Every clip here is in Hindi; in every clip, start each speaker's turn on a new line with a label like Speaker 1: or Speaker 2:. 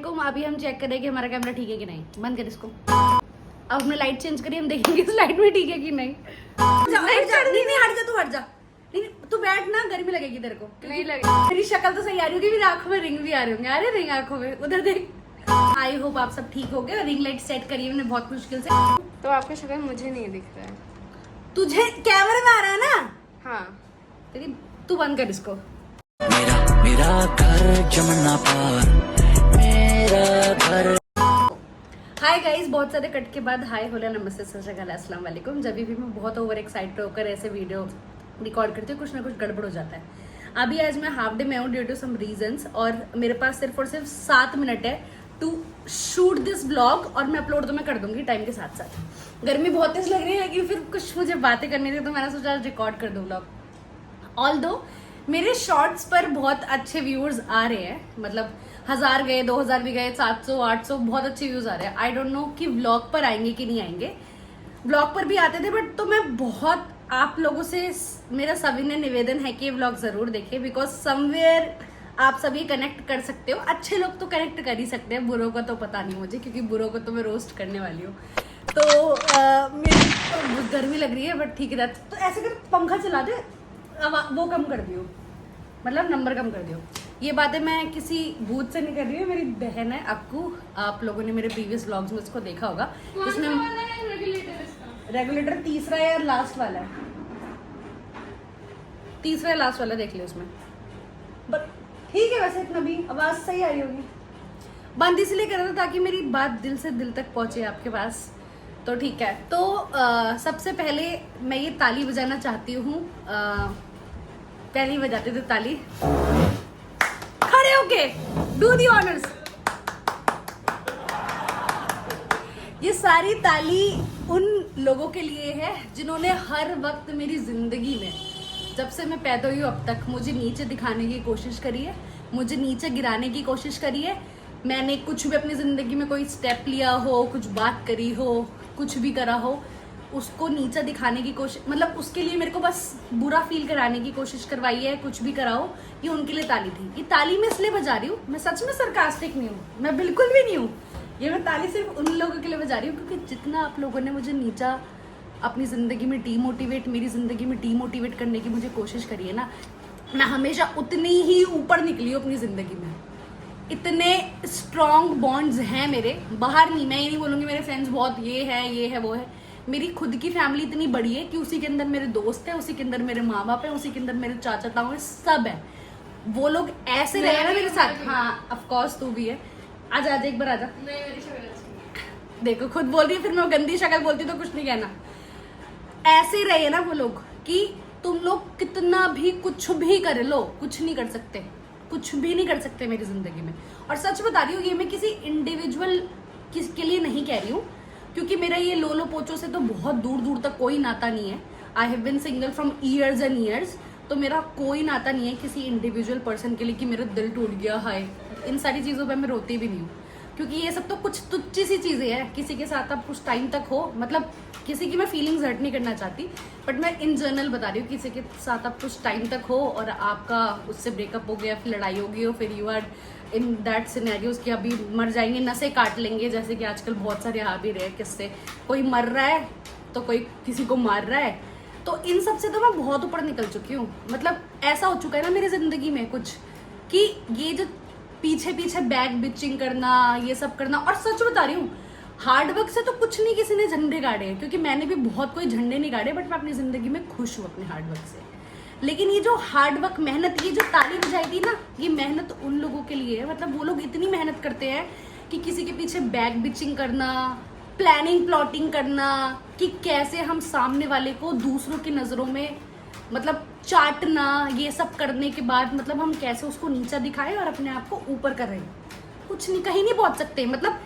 Speaker 1: अभी हम चेक करें कि हमारा कैमरा ठीक है कि नहीं। बंद कर इसको। अब हमने लाइट चेंज करी, हम देखेंगे इस लाइट में ठीक है कि नहीं। नहीं हट जा, तू हट जा। नहीं तू बैठ ना, गर्मी लगेगी तेरे को।
Speaker 2: नहीं लगेगी।
Speaker 1: मेरी शक्ल तो सही आ रही होगी, मेरी आंखों में रिंग भी आ रही होंगे। आ रहे रिंग आंखों में, उधर देख। आई होप आप सब ठीक हो गए। रिंग लाइट सेट करी हमने बहुत मुश्किल से।
Speaker 2: तो आपका शक्ल मुझे नहीं दिख रहा है।
Speaker 1: तुझे कैमरे में आ रहा है ना?
Speaker 2: हाँ
Speaker 1: तेरी तू बंद कर इसको।
Speaker 3: मेरा घर जमुना पार, मेरा घर।
Speaker 1: हाय गाइस, बहुत सारे कट के बाद हाय होला, नमस्ते, सत श्री अकाल, अस्सलाम वालेकुम। जब भी मैं बहुत ओवर एक्साइटेड होकर ऐसे वीडियो रिकॉर्ड करती हूँ, कुछ ना कुछ गड़बड़ हो जाता है। अभी आज मैं हाफ डे में हूँ ड्यू टू सम रीजंस, और मेरे पास सिर्फ और सिर्फ 7 मिनट है टू शूट दिस ब्लॉग, और मैं अपलोड तो मैं कर दूंगी टाइम के साथ साथ। गर्मी बहुत तेज लग रही है, लेकिन फिर कुछ मुझे बातें करनी थी, तो मैंने सोचा रिकॉर्ड कर दूँ ब्लॉग। ऑल्दो मेरे शॉर्ट्स पर बहुत अच्छे व्यूअर्स आ रहे हैं, मतलब 1000 गए, 2000 भी गए, 700 800 बहुत अच्छे व्यूज आ रहे हैं। आई डोंट नो कि व्लॉग पर आएंगे कि नहीं आएंगे। व्लॉग पर भी आते थे, बट तो मैं बहुत आप लोगों से मेरा सविनय निवेदन है कि ये व्लॉग जरूर देखें, बिकॉज समवेयर आप सभी कनेक्ट कर सकते हो। अच्छे लोग तो कनेक्ट कर ही सकते हैं, बुरों का तो पता नहीं मुझे, क्योंकि बुरों को तो मैं रोस्ट करने वाली हूँ। तो मेरी तो गर्मी लग रही है, बट ठीक है। तो ऐसे कर, पंखा चला दे, अब वो कम कर दियो, मतलब नंबर कम कर दियो। ये बातें मैं किसी भूत से नहीं कर रही हूँ, मेरी बहन है अक्कू। आप लोगों ने मेरे प्रीवियस व्लॉग्स में इसको देखा होगा। इसमें रेगुलेटर तीसरा या लास्ट वाला है, तीसरा या लास्ट वाला देख ले उसमें। बट ठीक है, वैसे इतना भी आवाज सही आ रही होगी। बंद इसलिए कर रहा था ताकि मेरी बात दिल से दिल तक पहुंचे आपके पास, तो ठीक है। तो सबसे पहले मैं ये ताली बजाना चाहती हूँ। पहले ही बजाते थे ताली, खड़े होके डू दी ऑनर्स। ये सारी ताली उन लोगों के लिए है जिन्होंने हर वक्त मेरी जिंदगी में, जब से मैं पैदा हुई हूँ अब तक, मुझे नीचे दिखाने की कोशिश करी है, मुझे नीचे गिराने की कोशिश करी है। मैंने कुछ भी अपनी जिंदगी में कोई स्टेप लिया हो, कुछ बात करी हो, कुछ भी करा हो, उसको नीचा दिखाने की कोशिश, मतलब उसके लिए मेरे को बस बुरा फील कराने की कोशिश करवाई है। कुछ भी कराओ, ये उनके लिए ताली थी। ये ताली मैं इसलिए बजा रही हूँ, मैं सच में सरकास्टिक नहीं हूँ, मैं बिल्कुल भी नहीं हूँ। ये मैं ताली सिर्फ उन लोगों के लिए बजा रही हूँ, क्योंकि जितना आप लोगों ने मुझे नीचा अपनी जिंदगी में डीमोटिवेट, मेरी जिंदगी में डीमोटिवेट करने की मुझे कोशिश करी है ना, मैं हमेशा उतनी ही ऊपर निकली हूँ अपनी जिंदगी में। इतने स्ट्रॉन्ग बॉन्ड्स हैं मेरे, बाहर नहीं। मैं ये नहीं बोलूँगी मेरे फ्रेंड्स बहुत ये है वो है। मेरी खुद की फैमिली इतनी बड़ी है कि उसी के अंदर मेरे दोस्त हैं, उसी के अंदर मेरे माँ बाप हैं, उसी के अंदर मेरे चाचा ताऊ हैं, सब है। वो लोग ऐसे रहे ना मेरे साथ। हाँ ऑफ कोर्स तू भी है। आजा आजा, एक बार आजा। देखो खुद बोल रही है, फिर मैं गंदी शक्ल बोलती तो कुछ नहीं कहना। ऐसे रहे ना वो लोग कि तुम लोग कितना भी कुछ भी कर लो, कुछ नहीं कर सकते, कुछ भी नहीं कर सकते मेरी जिंदगी में। और सच बता रही हूँ, ये मैं किसी इंडिविजुअल किसके लिए नहीं कह रही हूँ, क्योंकि मेरा ये लोलो पोचो से तो बहुत दूर दूर तक कोई नाता नहीं है। I have been single from years and years, तो मेरा कोई नाता नहीं है किसी इंडिविजुअल पर्सन के लिए कि मेरा दिल टूट गया। हाय, इन सारी चीज़ों पे मैं रोती भी नहीं हूँ, क्योंकि ये सब तो कुछ तुच्छ सी चीज़ें हैं। किसी के साथ आप कुछ टाइम तक हो, मतलब किसी की मैं फीलिंग्स हर्ट नहीं करना चाहती, बट मैं इन जनरल बता रही हूँ, किसी के साथ आप कुछ टाइम तक हो और आपका उससे ब्रेकअप हो गया, फिर लड़ाई हो गई हो, फिर you are in that scenarios कि अभी मर जाएंगे, नसें काट लेंगे, जैसे कि आजकल बहुत सारे आ भी रहे हैं किससे, कोई मर रहा है तो कोई किसी को मार रहा है। तो इन सब से तो मैं बहुत ऊपर निकल चुकी हूँ। मतलब ऐसा हो चुका है ना मेरी जिंदगी में कुछ, कि ये जो पीछे पीछे बैक बिचिंग करना, ये सब करना। और सच बता रही हूँ, हार्ड वर्क से तो कुछ नहीं किसी ने झंडे गाड़े हैं, क्योंकि मैंने भी बहुत कोई झंडे नहीं गाड़े, बट मैं अपनी जिंदगी में खुश हूँ अपने हार्ड वर्क से। लेकिन ये जो हार्ड वर्क, मेहनत, ये जो ताली बजाई थी ना, ये मेहनत उन लोगों के लिए है। मतलब वो लोग इतनी मेहनत करते हैं कि किसी के पीछे बैक बिचिंग करना, प्लानिंग प्लॉटिंग करना, कि कैसे हम सामने वाले को दूसरों की नज़रों में मतलब चाटना, ये सब करने के बाद मतलब हम कैसे उसको नीचा दिखाएं और अपने आप को ऊपर कर रहे हैं। कुछ नहीं, कहीं नहीं पहुंच सकते। मतलब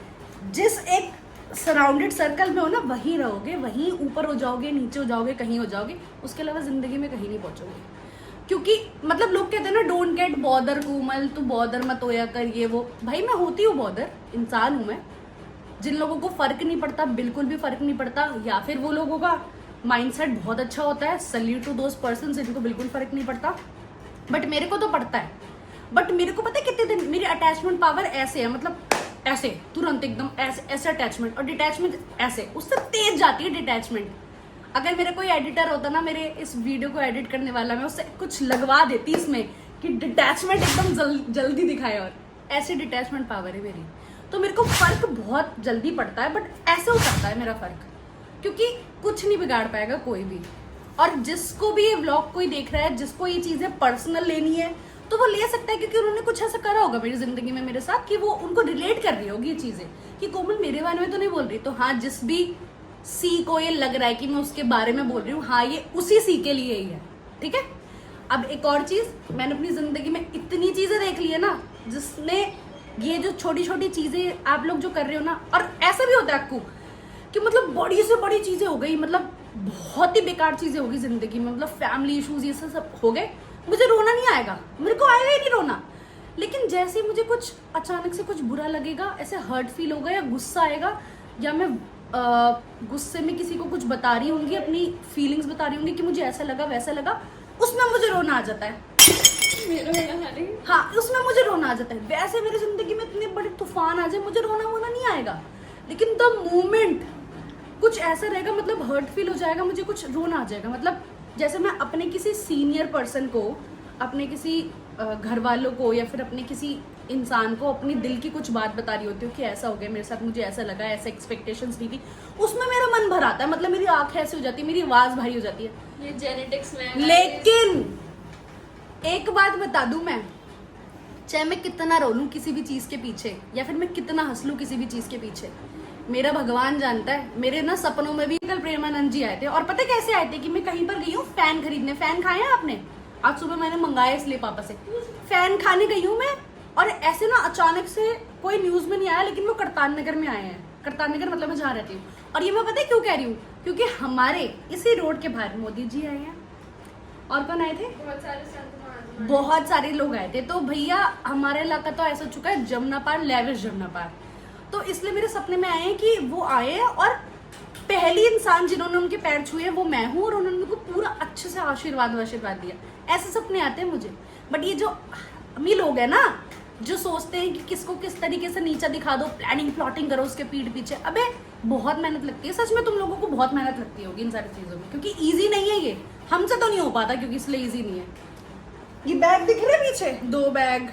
Speaker 1: जिस एक सराउंडेड सर्कल में हो ना, वहीं रहोगे, वहीं ऊपर हो जाओगे, नीचे हो जाओगे, कहीं हो जाओगे, उसके अलावा जिंदगी में कहीं नहीं पहुंचोगे। क्योंकि मतलब लोग कहते हैं ना, डोंट गेट बॉदर कोमल, तू बॉदर मत होया कर, ये वो। भाई मैं होती हूँ बॉदर, इंसान हूँ मैं। जिन लोगों को फर्क नहीं पड़ता, बिल्कुल भी फर्क नहीं पड़ता, या फिर वो लोगों का माइंडसेट बहुत अच्छा होता है, सल्यूट टू दोज पर्सन जिनको बिल्कुल फर्क नहीं पड़ता, बट मेरे को तो पड़ता है। बट मेरे को पता है कितने दिन मेरी अटैचमेंट पावर ऐसे है, मतलब ऐसे तुरंत एकदम ऐसे अटैचमेंट, और डिटैचमेंट ऐसे उससे तेज जाती है डिटैचमेंट। अगर मेरा कोई एडिटर होता ना, मेरे इस वीडियो को एडिट करने वाला, मैं उससे कुछ लगवा देती इसमें कि डिटैचमेंट एकदम जल्दी दिखाए, और ऐसे डिटैचमेंट पावर है मेरी। तो मेरे को फर्क बहुत जल्दी पड़ता है, बट ऐसे हो सकता है मेरा फर्क, क्योंकि कुछ नहीं बिगाड़ पाएगा कोई भी। और जिसको भी ये व्लॉग कोई देख रहा है, जिसको ये चीजें पर्सनल लेनी है, तो वो ले सकता है, क्योंकि उन्होंने कुछ ऐसा करा होगा मेरी जिंदगी में मेरे साथ कि वो उनको रिलेट कर रही होगी ये चीजें कि कोमल मेरे बारे में तो नहीं बोल रही। तो हाँ, जिस भी सी को ये लग रहा है कि मैं उसके बारे में बोल रही हूँ, हाँ ये उसी सी के लिए ही है, ठीक है। अब एक और चीज, मैंने अपनी जिंदगी में इतनी चीजें देख ली है ना, जिसने ये जो छोटी छोटी चीजें आप लोग जो कर रहे हो ना, और ऐसा भी होता है आपको कि मतलब बड़ी से बड़ी चीजें हो गई, मतलब बहुत ही बेकार चीजें हो गई जिंदगी में, मतलब फैमिली इश्यूज ये सब हो गए, मुझे रोना नहीं आएगा, मेरे को आएगा ही नहीं रोना। लेकिन जैसे मुझे कुछ अचानक से कुछ बुरा लगेगा, ऐसे हर्ट फील होगा या गुस्सा आएगा, या मैं गुस्से में किसी को कुछ बता रही होंगी, अपनी फीलिंग्स बता रही होंगी कि मुझे ऐसा लगा वैसा लगा, उसमें मुझे रोना आ जाता है। हाँ, उसमें मुझे रोना आ जाता है। वैसे मेरी जिंदगी में इतने बड़े तूफान आ जाए, मुझे रोना वोना नहीं आएगा, लेकिन द मोमेंट कुछ ऐसा रहेगा, मतलब हर्ट फील हो जाएगा, मुझे कुछ रोना आ जाएगा। मतलब जैसे मैं अपने किसी सीनियर पर्सन को, अपने किसी घर वालों को, या फिर अपने किसी इंसान को अपनी दिल की कुछ बात बता रही होती हूँ कि ऐसा हो गया मेरे साथ, मुझे ऐसा लगा, ऐसे एक्सपेक्टेशंस नहीं थी, उसमें मेरा मन भर आता है, मतलब मेरी आंखें ऐसी हो जाती है, मेरी आवाज भारी हो जाती है।
Speaker 2: ये जेनेटिक्स में।
Speaker 1: लेकिन एक बात बता दूं मैं, चाहे मैं कितना रो लूं किसी भी चीज के पीछे, या फिर मैं कितना हंस लूं किसी भी चीज के पीछे, मेरा भगवान जानता है। मेरे ना सपनों में भी कल प्रेमानंद जी आए थे, और पता कैसे आए थे कि मैं कहीं पर गई हूँ फैन खरीदने। फैन खाए हैं आपने? आज सुबह मैंने मंगाया इसलिए पापा से। फैन खाने गई हूँ मैं, और ऐसे ना अचानक से कोई न्यूज में नहीं आया, लेकिन वो करतान नगर में आए हैं। करतान नगर मतलब मैं जहाँ रहती हूँ। और ये मैं पता है क्यों कह रही हूँ, क्योंकि हमारे इसी रोड के बाहर मोदी जी आए हैं, और कौन आए थे, बहुत सारे लोग आए थे। तो भैया हमारा इलाका तो ऐसा हो चुका है जमुना पार, लेविश जमुना पार, तो इसलिए मेरे सपने में आए हैं कि वो आए हैं, और पहली इंसान जिन्होंने उनके पैर छुए वो मैं हूँ, और उन्होंने उनको पूरा अच्छे से आशीर्वाद दिया। ऐसे सपने आते हैं मुझे। बट ये जो अमीर लोग हैं ना, जो सोचते हैं कि किसको किस तरीके से नीचा दिखा दो, प्लानिंग प्लॉटिंग करो उसके पीठ पीछे, अबे बहुत मेहनत लगती है। सच में तुम लोगों को बहुत मेहनत लगती होगी इन सारी चीजों में, क्योंकि ईजी नहीं है ये, हमसे तो नहीं हो पाता, क्योंकि इसलिए ईजी नहीं है। ये बैग दिख रहे पीछे, 2 बैग,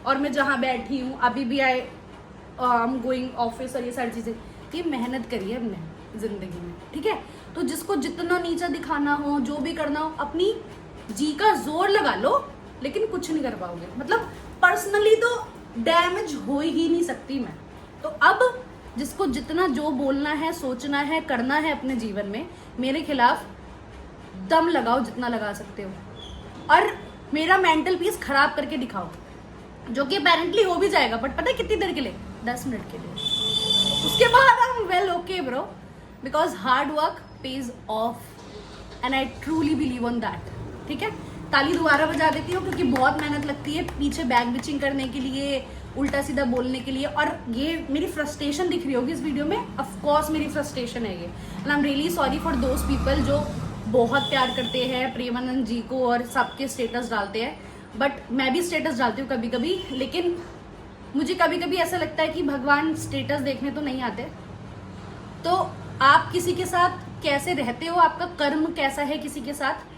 Speaker 1: और मैं जहाँ बैठी हूँ अभी भी आई एम गोइंग ऑफिस, और ये सारी चीजें, ये मेहनत करी है हमने जिंदगी में, ठीक है। तो जिसको जितना नीचा दिखाना हो, जो भी करना हो, अपनी जी का जोर लगा लो, लेकिन कुछ नहीं कर पाओगे। मतलब पर्सनली तो डैमेज हो ही नहीं सकती मैं। तो अब जिसको जितना जो बोलना है, सोचना है, करना है अपने जीवन में, मेरे खिलाफ दम लगाओ जितना लगा सकते हो, और मेरा मेंटल पीस खराब करके दिखाओ, जो कि अपेरेंटली हो भी जाएगा। बट पता है कितनी देर के लिए? 10 मिनट के लिए। उसके बाद I am well okay bro, because hard work page of, and I truly believe on that, ठीक है। ताली दोबारा बजा देती हूँ, क्योंकि बहुत मेहनत लगती है पीछे बैग बिचिंग करने के लिए, उल्टा सीधा बोलने के लिए, और ये मेरी फ्रस्ट्रेशन दिख रही होगी इस वीडियो में। ऑफ कोर्स मेरी फ्रस्ट्रेशन है ये, and I am really sorry for those people जो बहुत प्यार करते हैं प्रेमानंद जी को और सबके स्टेटस डालते हैं। बट मैं भी स्टेटस डालती हूँ कभी कभी, लेकिन मुझे कभी कभी ऐसा लगता है कि भगवान स्टेटस देखने तो नहीं आते। तो आप किसी के साथ कैसे रहते हो, आपका कर्म कैसा है किसी के साथ,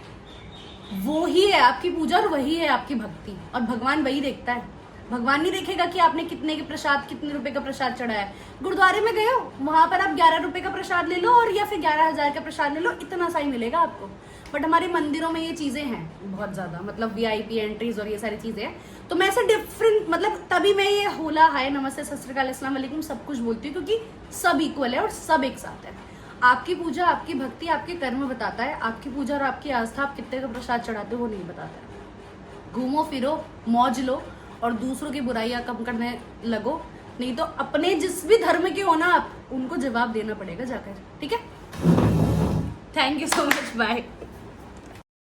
Speaker 1: वो ही है आपकी पूजा, और वही है आपकी भक्ति, और भगवान वही देखता है। भगवान नहीं देखेगा कि आपने कितने के प्रसाद, कितने रुपए का प्रसाद चढ़ाया है। गुरुद्वारे में गए हो, वहां पर आप 11 रुपए का प्रसाद ले लो, और या फिर 11,000 का प्रसाद ले लो, इतना सा ही मिलेगा आपको। बट हमारे मंदिरों में ये चीजें हैं बहुत ज्यादा, मतलब VIP एंट्रीज और ये सारी चीजें हैं। तो मैं ऐसे डिफरेंट, मतलब तभी मैं ये होला, हाय, नमस्ते, सत श्री अकाल, अस्सलाम वालेकुम सब कुछ बोलती हूँ, क्योंकि सब इक्वल है और सब एक साथ है। आपकी पूजा, आपकी भक्ति, आपके कर्म बताता है। आपकी पूजा और आपकी आस्था, आप कितने का प्रसाद चढ़ाते हो वो नहीं बताता है। घूमो फिरो, मौज लो, और दूसरों की बुराइयां कम करने लगो, नहीं तो अपने जिस भी धर्म के हो ना आप, उनको जवाब देना पड़ेगा जाकर, ठीक है। Thank you so much, bye.